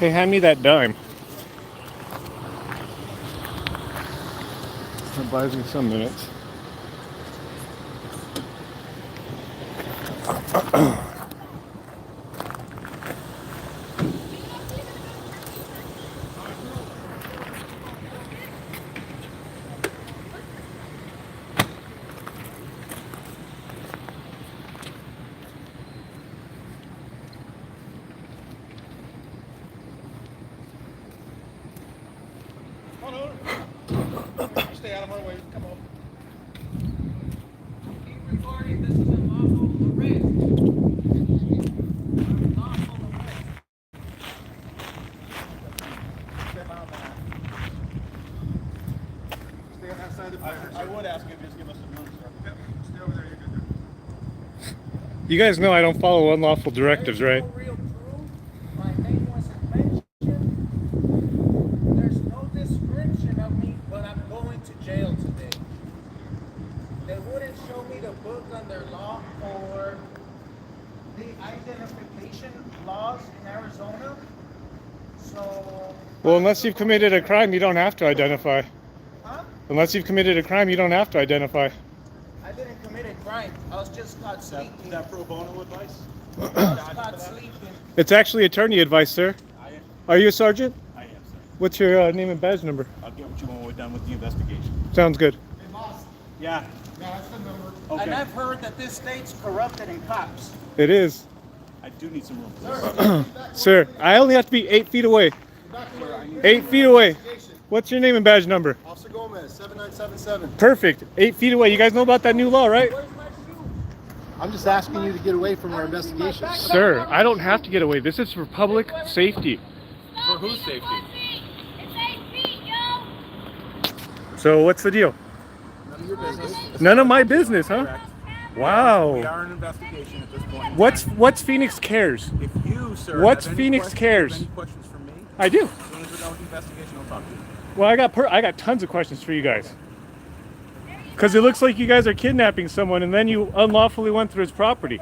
Okay, hand me that dime. That buys me some minutes. Stay out of my way. Come on. Keep recording. This is unlawful arrest. Unlawful arrest. Step out now. Stay on that side of the fence. I would ask you to just give us some room, sir. Yep. Stay over there. You're good there. You guys know I don't follow unlawful directives, right? There's no real proof. My name wasn't mentioned. There's no description of me, but I'm going to jail today. They wouldn't show me the book under law for the identification laws in Arizona. So. Well, unless you've committed a crime, you don't have to identify. Huh? Unless you've committed a crime, you don't have to identify. I didn't commit a crime. I was just caught sleeping. Is that pro bono advice? I was caught sleeping. It's actually attorney advice, sir. I am. Are you a sergeant? I am, sir. What's your name and badge number? I'll get what you want when we're done with the investigation. Sounds good. Hey, boss. Yeah. Yeah, that's the number. Okay. And I've heard that this state's corrupted in cops. It is. I do need some room, please. Sir, I only have to be 8 feet away. 8 feet away. What's your name and badge number? Officer Gomez, 7977. Perfect. 8 feet away. You guys know about that new law, right? I'm just asking you to get away from our investigation. Sir, I don't have to get away. This is for public safety. For whose safety? So what's the deal? None of your business. None of my business, huh? Correct. We Wow. are in investigation at this point. What's Phoenix Cares? If you, sir, What's have any Phoenix questions- Cares? have any questions for me? I do. As soon as we're done with the investigation, I'll talk to you. Well, I got tons of questions for you guys. Because it looks like you guys are kidnapping someone and then you unlawfully went through his property.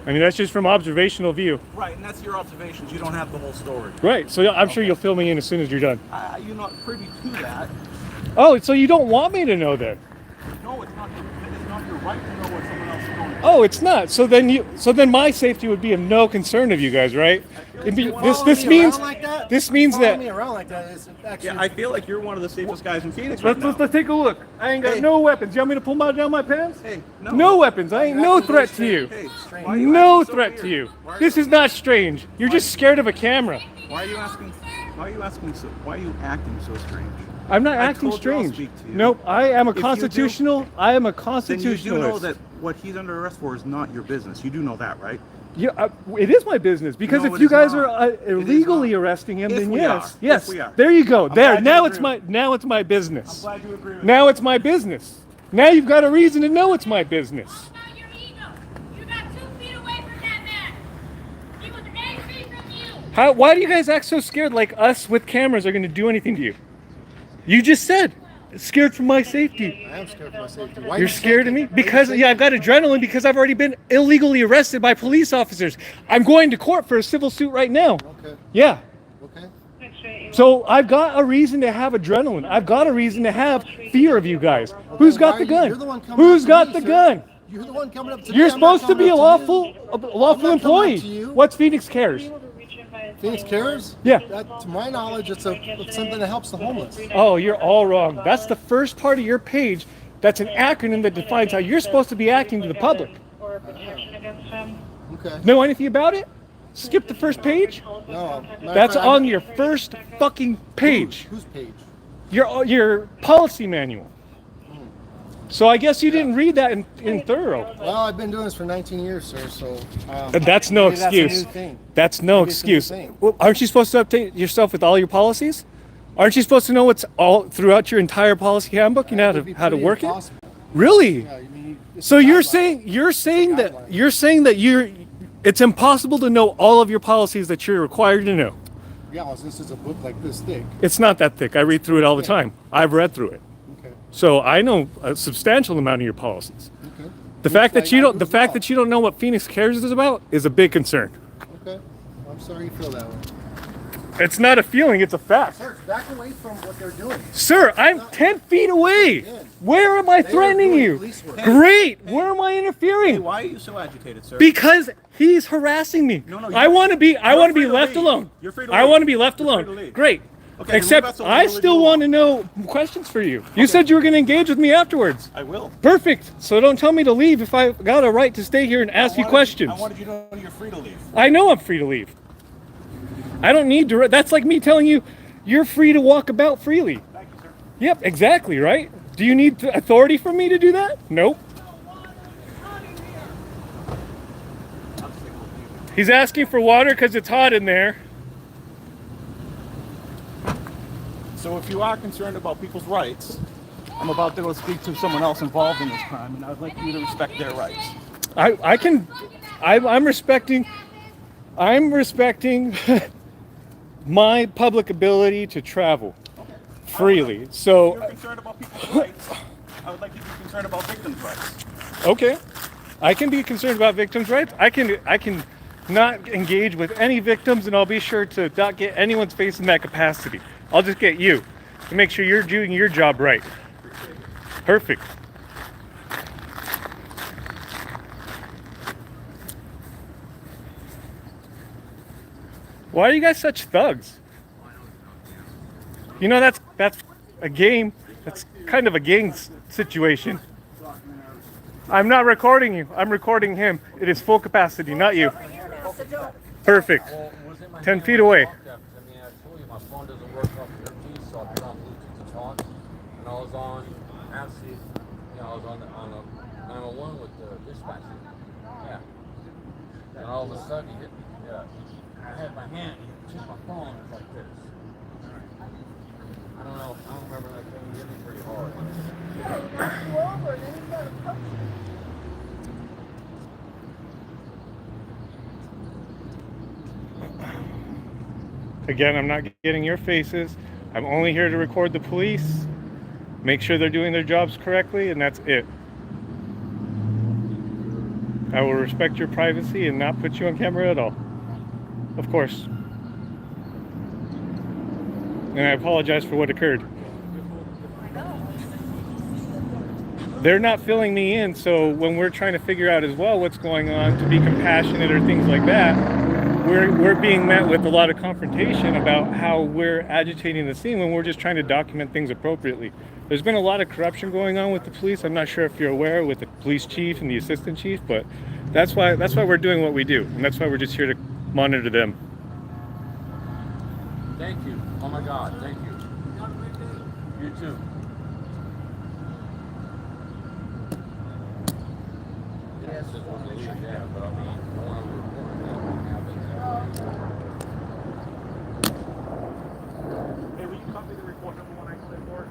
I mean, that's just from observational view. Right, and that's your observations. You don't have the whole story. Right, so I'm sure you'll fill me in as soon as you're done. You're not privy to that. Oh, so you don't want me to know that? No, it's not your right to know what someone else is going to do. Oh, it's not. So then my safety would be of no concern of you guys, right? It'd be, this means this means Following me that around like that is actually. Yeah, I feel like you're one of the safest guys in Phoenix right now. let's take a look. I ain't got Hey. no weapons. You want me to pull down my pants? Hey, No weapons. I ain't no threat to you. Hey, why are you No acting so threat to weird? you. Why are This is not strange. You're just scared of a camera. Why are you acting so strange? I'm not I acting told you I'll strange. speak to you. Nope, I am a If you do- constitutional. I am a Then you do know constitutionalist. that what he's under arrest for is not your business. You do know that, right? Yeah, it is my business because No, if it you is guys not. are It is illegally not. arresting him, If then we yes, are. yes. If we are. There you go. There. glad you Now agree with now it's my business. Glad you agree with Now it's my business. Now you've got a reason to know it's my business. About your ego. You got 2 feet away from that man. He was 8 feet from you. Why do you guys act so scared like us with cameras are going to do anything to you? You just said, scared for my safety. I am scared for my safety. Why are You're you scared of me? shaking? Because, yeah, I've got adrenaline because I've already been illegally arrested by police officers. I'm going to court for a civil suit right now. Okay. Yeah. Okay. So I've got a reason to have adrenaline. I've got a reason to have fear of you guys. Who's Why got are the you- gun? You're the one coming Who's up to got me, the sir. gun? You're the one coming up to me. You're I'm not supposed to be coming a up to lawful you. lawful I'm not coming up employee. to you. What's Phoenix Cares? Phoenix Cares? Yeah. To my knowledge, it's something that helps the homeless. Oh, you're all wrong. That's the first part of your page. That's an acronym that defines how you're supposed to be acting to the public. Okay. Know anything about it? Skip the first page. No. That's on your first fucking page. Whose page? Your policy manual. So I guess you didn't read that in thorough. Well, I've been doing this for 19 years, sir. So. That's no maybe that's a new excuse. thing. That's no Maybe it's a new excuse. thing. Well, aren't you supposed to update yourself with all your policies? Aren't you supposed to know what's all throughout your entire policy handbook and It would be how to pretty work impossible. it? Really? Yeah, you mean, it's So a you're guideline. saying that Guideline. it's impossible to know all of your policies that you're required to know. Yeah, well, this is a book like this thick. It's not that thick. I read through it all the time. I've read through it. Okay. So I know a substantial amount of your policies. Okay. The fact that like you I don't do the as fact well. that you don't know what Phoenix Cares is about is a big concern. Okay. I'm sorry you feel that way. It's not a feeling, it's a fact. Sir, back away from what they're doing. Sir, I'm 10 feet away. Where am I They are threatening doing you? police work. Great. Where am I interfering? Hey, why are you so agitated, sir? Because he's harassing me. No, I want to be. I you're want to be free to left leave. alone. You're free to I leave. want to be left You're free alone. to leave. Great. Okay, then Except we've got some I legal still legal want to know questions for you. You said you were going to engage with me afterwards. I will. Perfect. So don't tell me to leave if I got a right to stay here and ask you questions. I wanted you to know you're free to leave. I know I'm free to leave. I don't need to. That's like me telling you, you're free to walk about freely. Thank you, sir. Yep, exactly, right? Do you need authority from me to do that? Nope. He's asking for water because it's hot in there. So if you are concerned about people's rights, I'm about to go speak to someone else involved in this crime, and I'd like you to respect their rights. I'm respecting my public ability to travel freely. If So, you're concerned about people's rights, I would like you to be concerned about victims' rights. okay, I can be concerned about victims' rights. I can not engage with any victims, and I'll be sure to not get anyone's face in that capacity. I'll just get you to make sure you're doing your job right. Perfect. Why are you guys such thugs? You know, that's a game. That's kind of a gang situation. I'm not recording you. I'm recording him. It is full capacity, not you. Perfect. 10 feet away. I mean, I told you my phone doesn't work off the earpiece, so I put on Bluetooth to talk. And I was on, actually, you know, I was on the 901 with the dispatcher. Yeah. And all of a sudden, he hit me. Yeah. I had my hand, he took my phone like this. I don't know. I don't remember that thing. He hit me pretty hard. Again, I'm not getting your faces. I'm only here to record the police, make sure they're doing their jobs correctly, and that's it. I will respect your privacy and not put you on camera at all. Of course. And I apologize for what occurred. They're not filling me in, so when we're trying to figure out as well what's going on, to be compassionate or things like that, we're being met with a lot of confrontation about how we're agitating the scene when we're just trying to document things appropriately. There's been a lot of corruption going on with the police. I'm not sure if you're aware, with the police chief and the assistant chief, but that's why we're doing what we do, and that's why we're just here to monitor them. Thank you. Oh my God, thank you. You too. Yeah, it's just want to leave, yeah, but I mean, I want to report that happens. Hey, will you copy the report number when I call it for?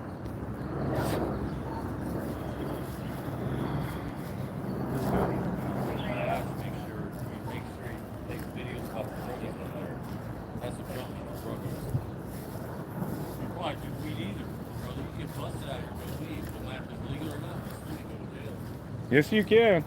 Yes, you can.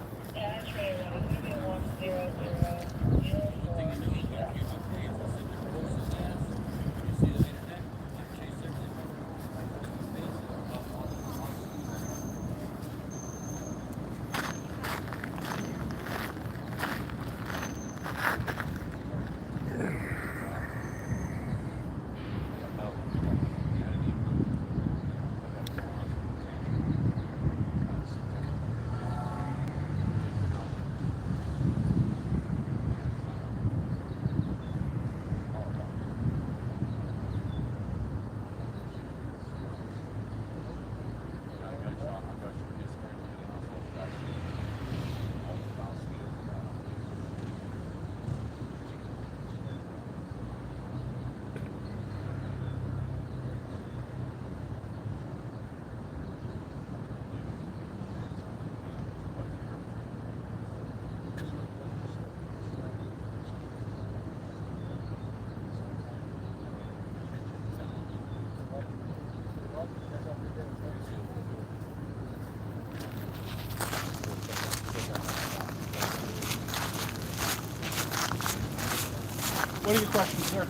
What are your questions, sir?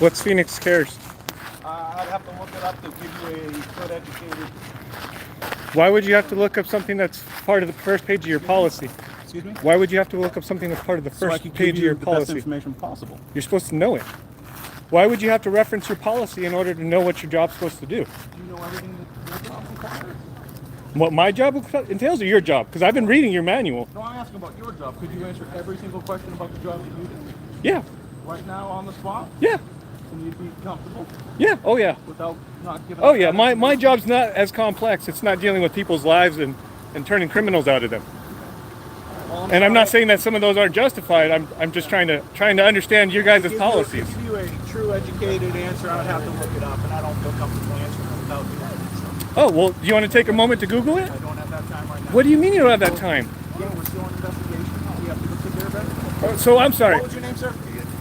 What's Phoenix Cares? I'd have to look it up to give you a good educated. Why would you have to look up something that's part of the first page of your policy? Excuse me? Why would you have to look up something that's part of the So I first could give page of you your the best policy? information possible. You're supposed to know it. Why would you have to reference your policy in order to know what your job's supposed to do? Do you know everything that your job requires? What my job entails or your job? Because I've been reading your manual. No, I'm asking about your job. Could you answer every single question about the job that you do? Yeah, Right now, on the spot? yeah, Can you be comfortable yeah, oh yeah. without not giving Oh up yeah, that my information? job's not as complex. It's not dealing with people's lives and turning criminals out of them. Well, And I'm not sorry. saying that some of those aren't justified. I'm just trying to understand your guys' policies. To give you a true educated answer, I would have to look it up, and I don't feel comfortable answering it without doing it. So Oh, well, do you want to take a moment to Google it? I don't have that time right now. What do you mean you don't have that time? Again, we're still in investigation. We have to go take care of it. So I'm sorry. What was your name, sir?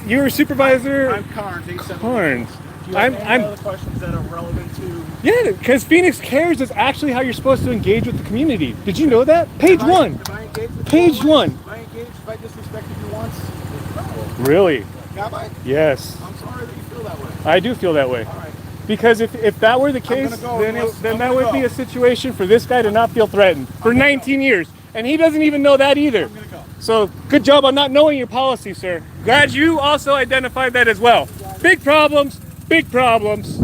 You're a supervisor. I'm Carnes. 817. Carnes. Do you have any I'm other questions that are relevant to? yeah, because Phoenix Cares is actually how you're supposed to engage with the community. Did you know that? Page Have one. Have I engaged with Page you one. once? Have I engaged? If I disrespected you once? Really? Have I? Yes. I'm sorry that you feel that way. I do feel that way. All right. Because if that were the case, gonna go then unless- then I'm that gonna would be go. a situation for this guy to not feel threatened for 19 years. And he doesn't even know that either. I'm gonna go. So good job on not knowing your policy, sir. Glad you also identified that as well. Big problems, big problems.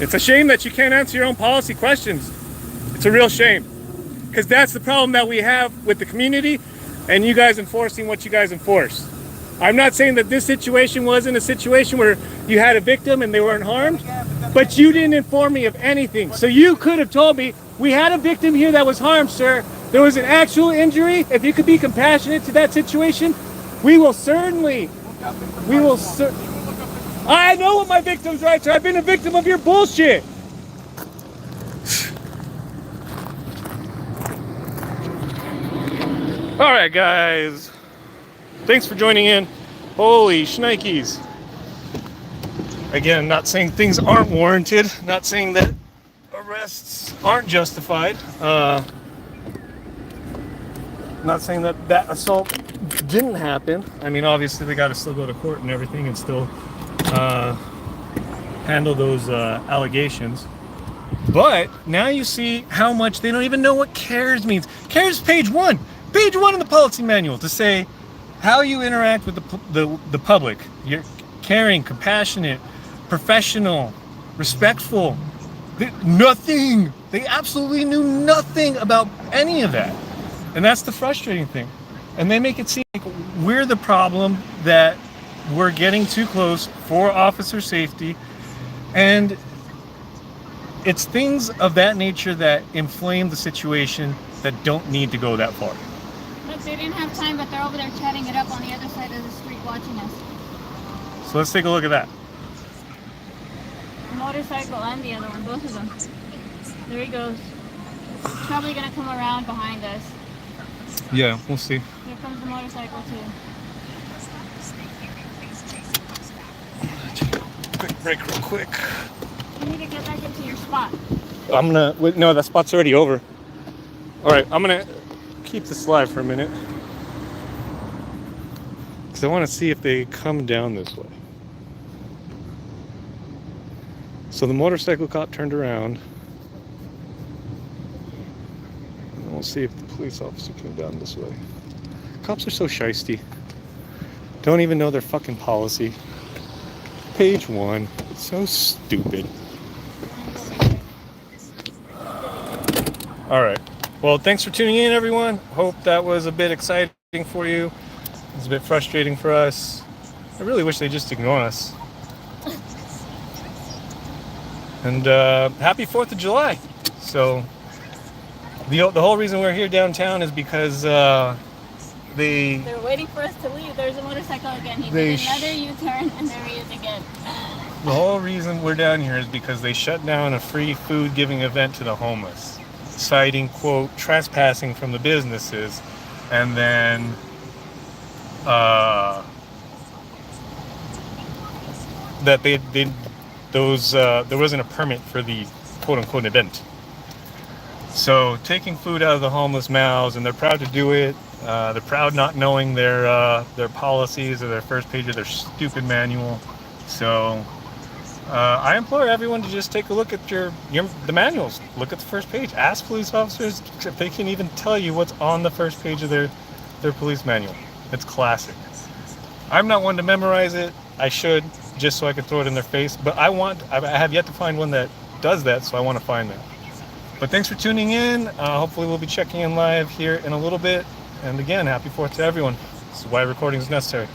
It's a shame that you can't answer your own policy questions. It's a real shame. Because that's the problem that we have with the community and you guys enforcing what you guys enforce. I'm not saying that this situation wasn't a situation where you had a victim and they weren't harmed, but you didn't inform me of anything. So you could have told me, we had a victim here that was harmed, sir. There was an actual injury. If you could be compassionate to that situation, we will certainly, I know what my victim's rights are. I've been a victim of your bullshit. All right, guys. Thanks for joining in. Holy shnikes. Again, not saying things aren't warranted, not saying that arrests aren't justified. Not saying that that assault didn't happen. I mean, obviously, they got to still go to court and everything and still handle those allegations. But now you see how much they don't even know what CARES means. CARES page one in the policy manual to say how you interact with the public. You're caring, compassionate, professional, respectful. Nothing. They absolutely knew nothing about any of that. And that's the frustrating thing. And they make it seem like we're the problem, that we're getting too close for officer safety. And it's things of that nature that inflame the situation that don't need to go that far. Look, they didn't have time, but they're over there chatting it up on the other side of the street watching us. So let's take a look at that. The motorcycle and the other one, both of them. There he goes. He's probably gonna come around behind us. Yeah, we'll see. Here comes the motorcycle too. Quick break real quick. You need to get back into your spot. I'm gonna, wait, no, that spot's already over. All right, I'm gonna keep this live for a minute. Because I want to see if they come down this way. So the motorcycle cop turned around. And we'll see if the police officer came down this way. Cops are so shisty. Don't even know their fucking policy. Page one. It's so stupid. All right. Well, thanks for tuning in, everyone. Hope that was a bit exciting for you. It's a bit frustrating for us. I really wish they just ignore us. And happy 4th of July. So the whole reason we're here downtown is because They're waiting for us to leave. There's a motorcycle again. He They did another U-turn, and there he is again. the whole reason we're down here is because they shut down a free food giving event to the homeless, citing, quote, trespassing from the businesses, and then that there wasn't a permit for the quote-unquote event. So taking food out of the homeless mouths, and they're proud to do it. They're proud not knowing their policies or their first page of their stupid manual. So I implore everyone to just take a look at the manuals. Look at the first page. Ask police officers if they can even tell you what's on the first page of their police manual. It's classic. I'm not one to memorize it. I should, just so I can throw it in their face. But I have yet to find one that does that, so I want to find that. But thanks for tuning in. Hopefully we'll be checking in live here in a little bit. And again, happy 4th to everyone. This is why recording is necessary.